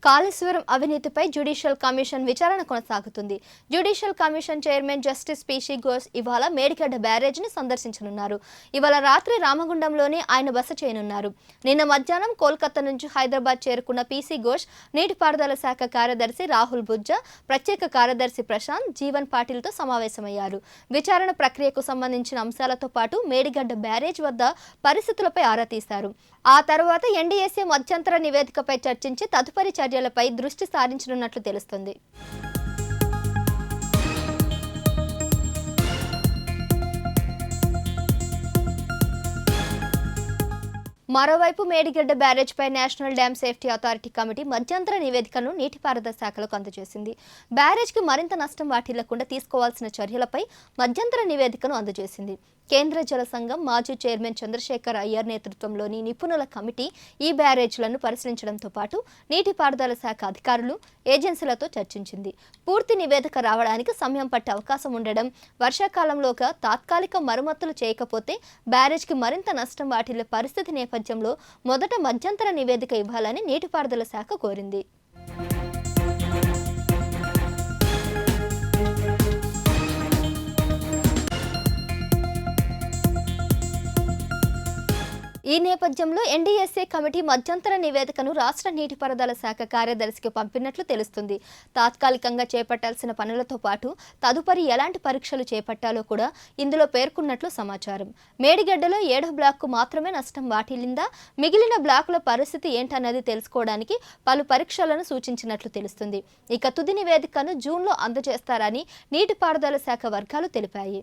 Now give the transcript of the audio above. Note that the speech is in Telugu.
కాళేశ్వరం అవినీతిపై జ్యుడిషియల్ కమిషన్ విచారణ కొనసాగుతుంది. Judicial commission chairman justice PC Ghosh ఇవాళ మేడిగడ్డ బ్యారేజ్ని సందర్శించనున్నారు. ఇవాళ రాత్రి రామగుండంలోనే ఆయన బస చేయనున్నారు. నిన్న మధ్యాహ్నం కోల్కతా నుంచి హైదరాబాద్ చేరుకున్న పీసీ ఘోష్ నీటిపారుదల శాఖ కార్యదర్శి రాహుల్ బుజ్జా, ప్రత్యేక కార్యదర్శి ప్రశాంత్, జీవన్ పాటిల్తో సమావేశమయ్యారు. విచారణ ప్రక్రియకు సంబంధించిన అంశాలతో పాటు మేడిగడ్డ బ్యారేజ్ వద్ద పరిస్థితులపై ఆరా తీశారు. ఆ తర్వాత ఎన్డీఎస్ఏ మధ్యంతర నివేదికపై చర్చించి తదుపరి చర్యలపై దృష్టి సారించనున్నట్లు తెలుస్తుంది. మరోవైపు మేడిగడ్డ బ్యారేజ్పై national dam safety authority committee మధ్యంతర నివేదికను నీటిపారుదల శాఖలకు అందజేసింది. బ్యారేజ్కి మరింత నష్టం వాటిల్లకుండా తీసుకోవాల్సిన చర్యలపై మధ్యంతర నివేదికను అందజేసింది. కేంద్ర జల సంఘం మాజీ చైర్మన్ చంద్రశేఖర్ అయ్యర్ నేతృత్వంలోని నిపుణుల కమిటీ ఈ బ్యారేజ్లను పరిశీలించడంతో పాటు నీటిపారుదల శాఖ అధికారులు, ఏజెన్సీలతో చర్చించింది. పూర్తి నివేదిక రావడానికి సమయం పట్టే అవకాశం ఉండడం, వర్షాకాలంలోగా తాత్కాలిక మరమ్మతులు చేయకపోతే బ్యారేజ్కి మరింత నష్టం వాటిల్లే పరిస్థితి నేపథ్యంలో మొదట మధ్యంతర నివేదిక ఇవ్వాలని నీటిపారుదల శాఖ కోరింది. ఈ నేపథ్యంలో ఎన్డీఎస్ఏ కమిటీ మధ్యంతర నివేదికను రాష్ట్ర నీటిపారుదల శాఖ కార్యదర్శికి పంపినట్లు తెలుస్తుంది. తాత్కాలికంగా చేపట్టాల్సిన పనులతో పాటు తదుపరి ఎలాంటి పరీక్షలు చేపట్టాలో కూడా ఇందులో పేర్కొన్నట్లు సమాచారం. మేడిగడ్డలో 7వ బ్లాక్కు మాత్రమే నష్టం వాటిల్లిందా, మిగిలిన బ్లాకుల పరిస్థితి ఏంటన్నది తెలుసుకోవడానికి పలు పరీక్షలను సూచించినట్లు తెలుస్తుంది. ఇక తుది నివేదికను జూన్లో అందజేస్తారని నీటిపారుదల శాఖ వర్గాలు తెలిపాయి.